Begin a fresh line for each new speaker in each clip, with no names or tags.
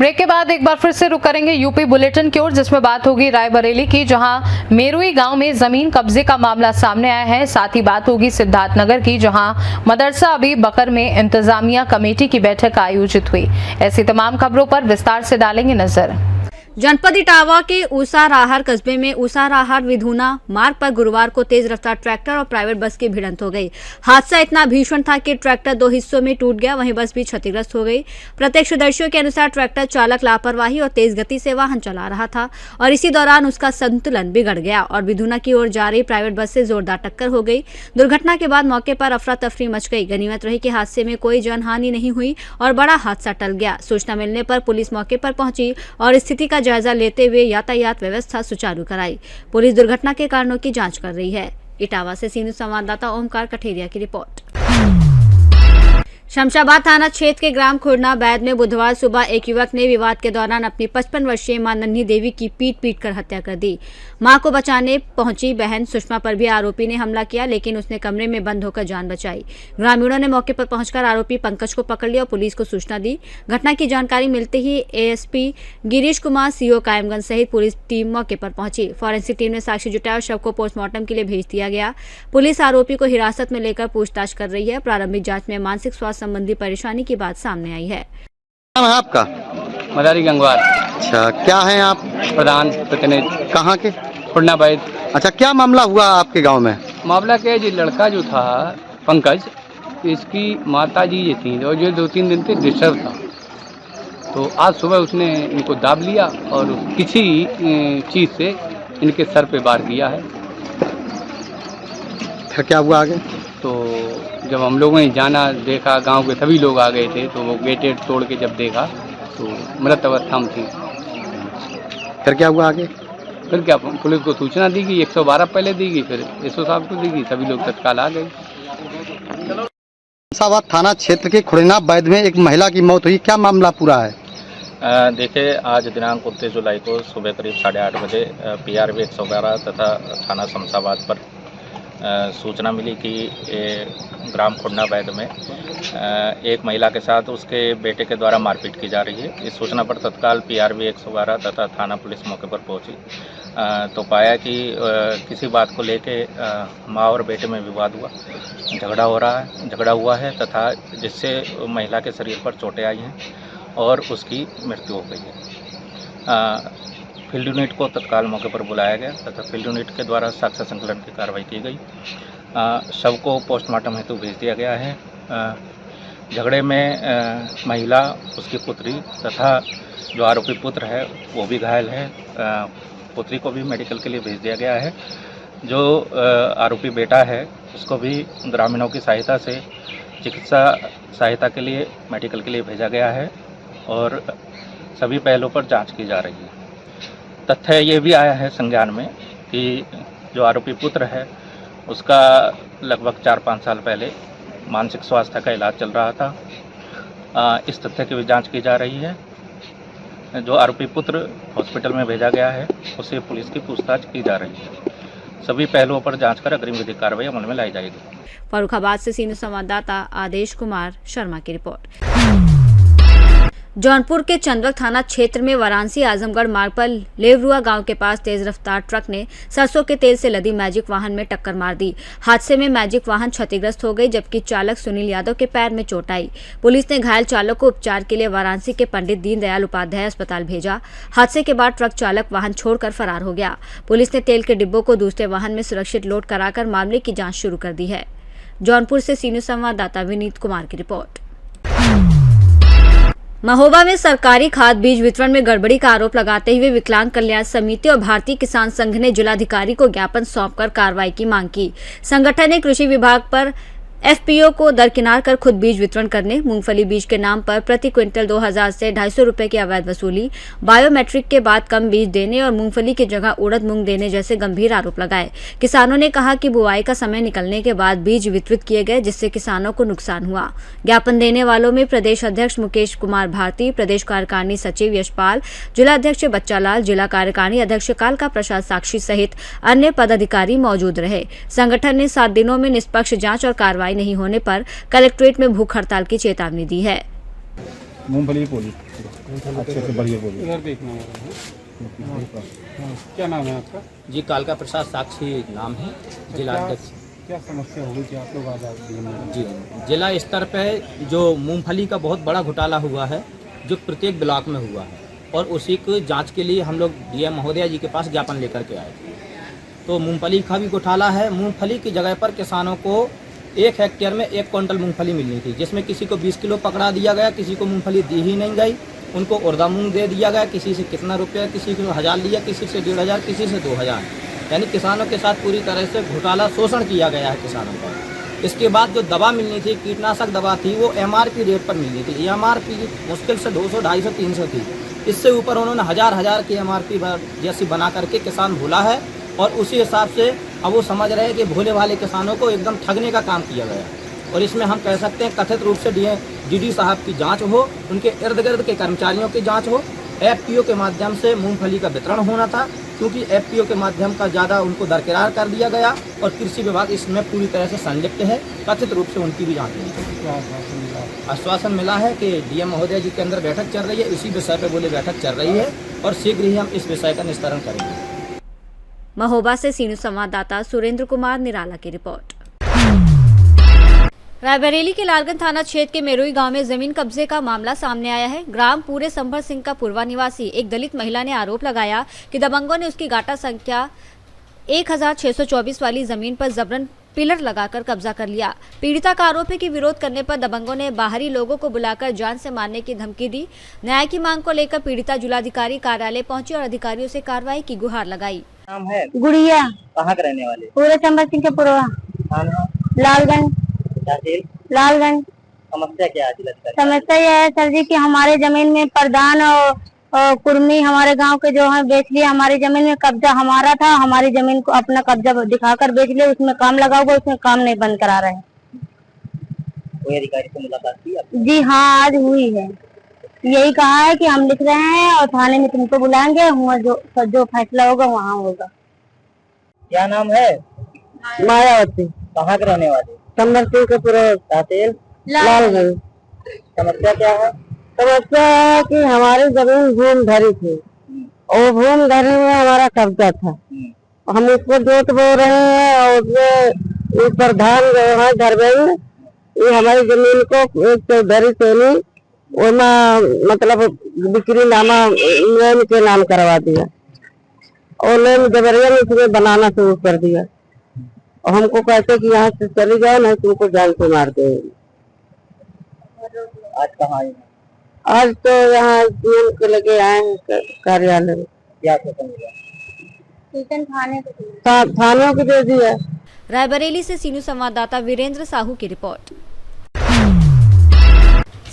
Break के बाद एक बार फिर से रुक करेंगे यूपी बुलेटिन की ओर, जिसमें बात होगी रायबरेली की, जहां मेरुई गांव में जमीन कब्जे का मामला सामने आया है। साथ ही बात होगी सिद्धार्थनगर की, जहां मदरसा अबी बकर में इंतजामिया कमेटी की बैठक आयोजित हुई। ऐसी तमाम खबरों पर विस्तार से डालेंगे नजर।
जनपद इटावा के ऊसाराहार कस्बे में ऊसाराहार विधुना मार्ग पर गुरुवार को तेज रफ्तार ट्रैक्टर और प्राइवेट बस की भिड़ंत हो गई। हादसा इतना भीषण था कि ट्रैक्टर 2 हिस्सों में टूट गया, वहीं बस भी क्षतिग्रस्त हो गई। प्रत्यक्षदर्शियों के अनुसार ट्रैक्टर चालक लापरवाही और तेज गति से वाहन चला रहा था और इसी दौरान उसका संतुलन बिगड़ गया और विधुना की ओर जा रही प्राइवेट बस से जोरदार टक्कर हो गई। दुर्घटना के बाद मौके पर अफरा तफरी मच गई। गनीमत रही कि हादसे में कोई जनहानि नहीं हुई और बड़ा हादसा टल गया। सूचना मिलने पर पुलिस मौके पर पहुंची और स्थिति का जायजा लेते हुए यातायात व्यवस्था सुचारू कराई। पुलिस दुर्घटना के कारणों की जांच कर रही है। इटावा से सीनियर संवाददाता ओमकार कठेरिया की रिपोर्ट। शमशाबाद थाना क्षेत्र के ग्राम खुरना बैद में बुधवार सुबह एक युवक ने विवाद के दौरान अपनी 55 वर्षीय मां नन्ही देवी की पीट कर हत्या कर दी। मां को बचाने पहुंची बहन सुषमा पर भी आरोपी ने हमला किया, लेकिन उसने कमरे में बंद होकर जान बचाई। ग्रामीणों ने मौके पर पहुंचकर आरोपी पंकज को पकड़ लिया और पुलिस को सूचना दी। घटना की जानकारी मिलते ही एएसपी गिरीश कुमार, सीओ कायमगंज सहित पुलिस टीम मौके पर पहुंची। फॉरेंसिक टीम ने साक्ष्य जुटाया और शव को पोस्टमार्टम के लिए भेज दिया गया। पुलिस आरोपी को हिरासत में लेकर पूछताछ कर रही है। प्रारंभिक जांच में मानसिक स्वास्थ्य संबंधी परेशानी की बात सामने आई है।
नाम है आपका?
मदारी गंगवार।
अच्छा, क्या है आप?
प्रधान प्रतिनिधि।
कहाँ के?
खुरना बैद।
अच्छा, क्या मामला हुआ आपके गांव में?
मामला क्या है जी, लड़का जो था पंकज, इसकी माता जी ये थी और जो 2-3 दिन से डिस्टर्ब था, तो आज सुबह उसने इनको दाब लिया और किसी चीज़ से इनके सर पे वार किया है।
फिर क्या हुआ आगे?
तो जब हम लोगों ने जाना, देखा, गांव के सभी लोग आ गए थे, तो वो गेट तोड़ के जब देखा तो मृत अवस्था में थी।
फिर क्या हुआ आगे?
फिर क्या, पुलिस को सूचना दी गई, 112 पहले दी गई, फिर एसओ साहब को दी गई, सभी लोग तत्काल आ गए।
शमशाबाद थाना क्षेत्र के खुरना बैद में एक महिला की मौत हुई, क्या मामला पूरा है?
देखिए, आज दिनांक 29 जुलाई को सुबह करीब 8:30 बजे PRV 112 तथा थाना शमशाबाद पर सूचना मिली कि ग्राम खुरना बैद में एक महिला के साथ उसके बेटे के द्वारा मारपीट की जा रही है। इस सूचना पर तत्काल PRV 112 तथा थाना पुलिस मौके पर पहुंची, तो पाया कि किसी बात को लेके माँ और बेटे में विवाद हुआ, झगड़ा हुआ है तथा जिससे महिला के शरीर पर चोटें आई हैं और उसकी मृत्यु हो गई है। फील्ड यूनिट को तत्काल मौके पर बुलाया गया तथा फील्ड यूनिट के द्वारा साक्ष्य संकलन की कार्रवाई की गई। शव को पोस्टमार्टम हेतु भेज दिया गया है। झगड़े में महिला, उसकी पुत्री तथा जो आरोपी पुत्र है वो भी घायल है। पुत्री को भी मेडिकल के लिए भेज दिया गया है। जो आरोपी बेटा है उसको भी ग्रामीणों की सहायता से चिकित्सा सहायता के लिए मेडिकल के लिए भेजा गया है और सभी पहलुओं पर जांच की जा रही है। तथ्य ये भी आया है संज्ञान में कि जो आरोपी पुत्र है उसका लगभग 4-5 साल पहले मानसिक स्वास्थ्य का इलाज चल रहा था। इस तथ्य की भी जांच की जा रही है। जो आरोपी पुत्र हॉस्पिटल में भेजा गया है उसे पुलिस की पूछताछ की जा रही है। सभी पहलुओं पर जांच कर अग्रिम विधिक कार्रवाई अमल में लाई जाएगी।
फर्रुखाबाद से सीनियर संवाददाता आदेश कुमार शर्मा की रिपोर्ट। जौनपुर के चंदवक थाना क्षेत्र में वाराणसी आजमगढ़ मार्ग पर लेवरुआ गांव के पास तेज रफ्तार ट्रक ने सरसों के तेल से लदी मैजिक वाहन में टक्कर मार दी। हादसे में मैजिक वाहन क्षतिग्रस्त हो गई, जबकि चालक सुनील यादव के पैर में चोट आई। पुलिस ने घायल चालक को उपचार के लिए वाराणसी के पंडित दीनदयाल उपाध्याय अस्पताल भेजा। हादसे के बाद ट्रक चालक वाहन छोड़कर फरार हो गया। पुलिस ने तेल के डिब्बों को दूसरे वाहन में सुरक्षित लोड कराकर मामले की जाँच शुरू कर दी है। जौनपुर से सीनियर संवाददाता विनीत कुमार की रिपोर्ट। महोबा में सरकारी खाद बीज वितरण में गड़बड़ी का आरोप लगाते हुए विकलांग कल्याण समिति और भारतीय किसान संघ ने जिलाधिकारी को ज्ञापन सौंपकर कार्रवाई की मांग की। संगठन ने कृषि विभाग पर FPO को दरकिनार कर खुद बीज वितरण करने, मूंगफली बीज के नाम पर प्रति क्विंटल 2000 से 250 रुपए की अवैध वसूली, बायोमेट्रिक के बाद कम बीज देने और मूंगफली की जगह उड़द मूंग देने जैसे गंभीर आरोप लगाए। किसानों ने कहा कि बुआई का समय निकलने के बाद बीज वितरित किए गए, जिससे किसानों को नुकसान हुआ। ज्ञापन देने वालों में प्रदेश अध्यक्ष मुकेश कुमार भारती, प्रदेश कार्यकारिणी सचिव यशपाल, जिला अध्यक्ष बच्चालाल, जिला कार्यकारिणी अध्यक्ष कालका प्रसाद साक्षी सहित अन्य पदाधिकारी मौजूद रहे। संगठन ने 7 दिनों में निष्पक्ष जाँच और कार्रवाई नहीं होने पर कलेक्ट्रेट में भूख हड़ताल की चेतावनी दी है।
मूंगफली पोली अच्छे से बढ़िया बोलिए।
इधर देखना होगा। क्या नाम है आपका?
जी कालका प्रसाद साक्षी नाम है, जिला अध्यक्ष।
क्या समस्या होगी कि आप लोग आज
जी जिला स्तर पे जो मूंगफली का बहुत बड़ा घोटाला हुआ है, जो प्रत्येक ब्लॉक में हुआ है, और उसी को जांच के लिए हम लोग डीएम महोदया जी के पास ज्ञापन लेकर के आए थे। तो मूंगफली का भी घोटाला है। मूंगफली की जगह पर किसानों को 1 हेक्टेयर में 1 क्विंटल मूंगफली मिलनी थी, जिसमें किसी को 20 किलो पकड़ा दिया गया, किसी को मूंगफली दी ही नहीं गई। उनको उर्दा मूंग दे दिया गया, किसी से कितना रुपया, किसी को 1000 लिया, किसी से 1500, किसी से 2000। यानी किसानों के साथ पूरी तरह से घोटाला, शोषण किया गया है किसानों का। इसके बाद जो दवा मिलनी थी, कीटनाशक दवा थी, वो MRP रेट पर मिलनी थी। MRP मुश्किल से 200, 250, 300 थी। इससे ऊपर उन्होंने हजार की MRP जैसी बना करके किसान भूला है, और उसी हिसाब से अब वो समझ रहे हैं कि भोले वाले किसानों को एकदम ठगने का काम किया गया। और इसमें हम कह सकते हैं कथित रूप से DD साहब की जांच हो, उनके इर्द गिर्द के कर्मचारियों की जांच हो। FPO के माध्यम से मूंगफली का वितरण होना था, क्योंकि FPO के माध्यम का ज़्यादा उनको दरकिरार कर दिया गया, और कृषि विभाग इसमें पूरी तरह से संलिप्त है। कथित रूप से उनकी भी जांच होगी। आश्वासन मिला है कि डीएम महोदया जी के अंदर बैठक चल रही है, इसी विषय पर बोले बैठक चल रही है, और शीघ्र ही हम इस विषय का निस्तारण करेंगे।
महोबा से सीनू संवाददाता सुरेंद्र कुमार निराला की रिपोर्ट। रायबरेली के लालगंज थाना क्षेत्र के मेरुई गांव में जमीन कब्जे का मामला सामने आया है। ग्राम पूरे संभर सिंह का पूर्वा निवासी एक दलित महिला ने आरोप लगाया कि दबंगों ने उसकी गाटा संख्या 1624 वाली जमीन पर जबरन पिलर लगाकर कब्जा कर लिया। पीड़िता का आरोप है कि विरोध करने पर दबंगों ने बाहरी लोगों को बुलाकर जान से मारने की धमकी दी। न्याय की मांग को लेकर पीड़िता जिलाधिकारी कार्यालय पहुंची और अधिकारियों से कार्रवाई की गुहार लगाई।
नाम है
गुड़िया।
कहाँ के रहने वाले?
पूरे संभल सिंह के पूर्वा। लालगंज। लालगंज।
समस्या क्या है जिलाधिकारी?
समस्या यह है सर जी कि हमारे जमीन में प्रधान और कुर्मी हमारे गांव के जो है बेच लिया। हमारी जमीन में कब्जा हमारा था, हमारी जमीन को अपना कब्जा दिखाकर बेच लिया। उसमें काम लगा हुआ, उसमें काम नहीं बंद करा रहे हैं।
कोई अधिकारी से मुलाकात की आपने?
जी हाँ, आज हुई है। यही कहा है कि हम लिख रहे हैं और थाने में तुमको बुलाएंगे, जो फैसला होगा वहाँ होगा।
क्या नाम है?
मायावती।
कहाँ के रहने वाले?
संभल सिंह के पूर्वा।
तहसील
लालगंज।
समस्या क्या है?
समस्या है कि हमारी जमीन भूमि धरी थी और भूमि धरी में हमारा कब्जा था। हम उसको जोत बो रहे हैं और उसमें प्रधान जो है धर्मेंद्र, ये हमारी जमीन को एक चौधरी सेनी मतलब बिक्री नामा लेन के नाम करवा दिया और लेन जबरिया उसमें बनाना शुरू कर दिया। और हमको कहते कि यहाँ से चली जाओ, नहीं तुमको जान से मार देंगे।
आज कहाँ आए?
आज तो यहाँ को लेके आए हैं कार्यालय में।
क्या सूचन
थाने को दे दिया।
रायबरेली से सीनू संवाददाता वीरेंद्र साहू की रिपोर्ट।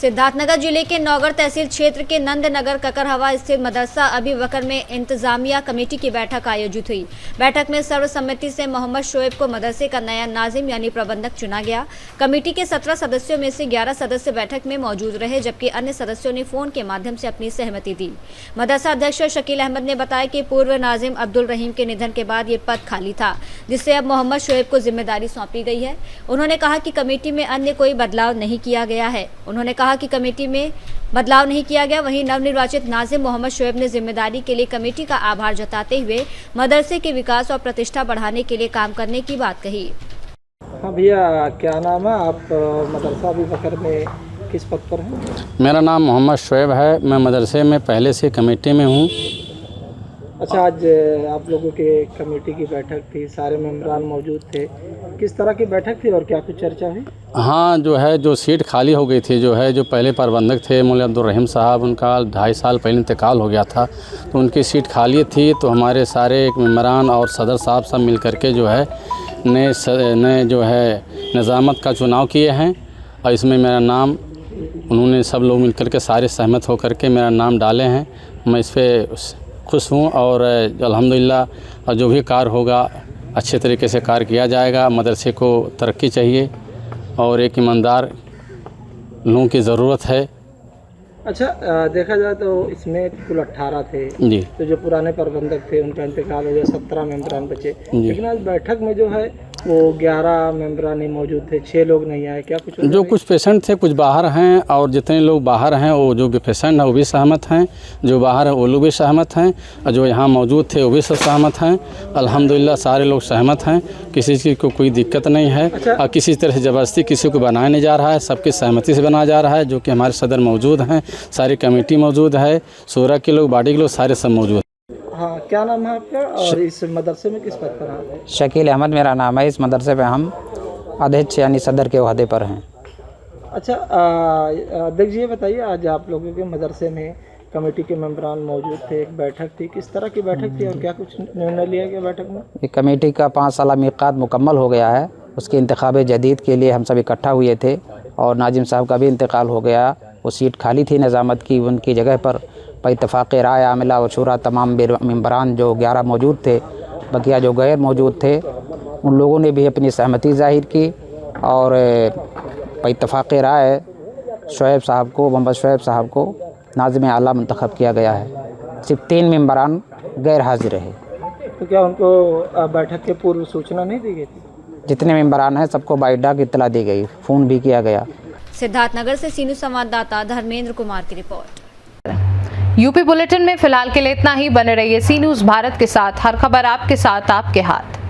सिद्धार्थनगर जिले के नौगढ़ तहसील क्षेत्र के नंदनगर ककरहवा स्थित मदरसा अबी बकर में इंतजामिया कमेटी की बैठक आयोजित हुई। बैठक में सर्वसम्मति से मोहम्मद शोएब को मदरसे का नया नाजिम यानी प्रबंधक चुना गया। कमेटी के 17 सदस्यों में से 11 सदस्य बैठक में मौजूद रहे, जबकि अन्य सदस्यों ने फोन के माध्यम से अपनी सहमति दी। मदरसा अध्यक्ष शकील अहमद ने बताया कि पूर्व नाजिम अब्दुल रहीम के निधन के बाद ये पद खाली था, जिससे अब मोहम्मद शोएब को जिम्मेदारी सौंपी गई है। उन्होंने कहा कि कमेटी में अन्य कोई बदलाव नहीं किया गया है। उन्होंने कहा कि कमेटी में बदलाव नहीं किया गया। वहीं नवनिर्वाचित नाजिम मोहम्मद शोएब ने जिम्मेदारी के लिए कमेटी का आभार जताते हुए मदरसे के विकास और प्रतिष्ठा बढ़ाने के लिए काम करने की बात कही।
हाँ भैया, क्या नाम है? आप मदरसा अबी बकर में किस पद पर हैं?
मेरा नाम मोहम्मद शोएब है। मैं मदरसे में पहले से कमेटी में हूँ।
अच्छा, आज आप लोगों के कमेटी की बैठक थी, सारे मेंबरान मौजूद थे। किस तरह की बैठक थी और क्या कुछ चर्चा हुई?
हाँ, जो सीट खाली हो गई थी, जो पहले प्रबंधक थे मौलाना अब्दुल रहीम साहब, उनका 2.5 साल पहले इंतकाल हो गया था, तो उनकी सीट खाली थी। तो हमारे सारे मेंबरान और सदर साहब सब मिल करके नए निज़ामत का चुनाव किए हैं, और इसमें मेरा नाम उन्होंने सब लोग मिल करके सारे सहमत होकर के मेरा नाम डाले हैं। मैं इस पर खुश हूँ और अल्हम्दुलिल्लाह जो भी कार्य होगा अच्छे तरीके से कार्य किया जाएगा। मदरसे को तरक्की चाहिए और एक ईमानदार लोगों की ज़रूरत है।
अच्छा, देखा जाए तो इसमें कुल 18 थे
जी।
तो जो पुराने प्रबंधक थे उनका इंतकाल हो गया, 17 मेंबरान बचे। लेकिन आज बैठक में जो है वो 11 मेंबरान ही मौजूद थे, 6 लोग नहीं आए, क्या कुछ
जो कुछ पेशेंट थे कुछ बाहर हैं और जितने लोग बाहर हैं वो जो भी पेशेंट हैं वो भी सहमत हैं, जो बाहर हैं वो लोग भी सहमत हैं और जो यहाँ मौजूद थे वो भी सब सहमत हैं। अल्हम्दुलिल्लाह सारे लोग सहमत हैं, किसी चीज़ को कोई दिक्कत नहीं है। और किसी तरह से ज़बरदस्ती किसी को बनाया नहीं जा रहा है, सबकी सहमति से बनाया जा रहा है। जो कि हमारे सदर मौजूद हैं, सारी कमेटी मौजूद है, शूरा के लोग, बॉडी के लोग, सारे सब मौजूद।
हाँ, क्या नाम है आपका और इस मदरसे में किस पद पर हैं?
शकील अहमद मेरा नाम है। इस मदरसे पे हम अध्यक्ष यानी सदर के ओहदे पर हैं।
अच्छा, अध्यक्ष जी ये बताइए, आज आप लोगों के मदरसे में कमेटी के मेंबरान मौजूद थे, एक बैठक थी, किस तरह की बैठक थी और क्या कुछ निर्णय लिया गया बैठक में?
ये कमेटी का 5 साला मिक़ात मुकम्मल हो गया है, उसके इंतखाब जदीद के लिए हम सब इकट्ठा हुए थे और नाजिम साहब का भी इंतकाल हो गया। वो सीट खाली थी निज़ामत की, उनकी जगह पर इत्तफ़ाक़ राय आमिला और शूरा तमाम मेंबरान जो 11 मौजूद थे, बकिया जो गैर मौजूद थे, उन लोगों ने भी अपनी सहमति ज़ाहिर की और इत्तफ़ाक़ राय शुएब साहब को, मोहम्मद शुएब साहब को नाज़िम आला मुंतखब किया गया है। सिर्फ 3 मेंबरान गैर हाजिर रहे।
तो क्या उनको बैठक के पूर्व सूचना नहीं दी गई थी?
जितने मेंबरान हैं सबको बाइडा की इत्तला दी गई, फ़ोन भी किया गया।
सिद्धार्थनगर से सीनू संवाददाता धर्मेंद्र कुमार की रिपोर्ट।
यूपी बुलेटिन में फिलहाल के लिए इतना ही। बने रहिए सी न्यूज़ भारत के साथ, हर खबर आपके साथ, आपके हाथ।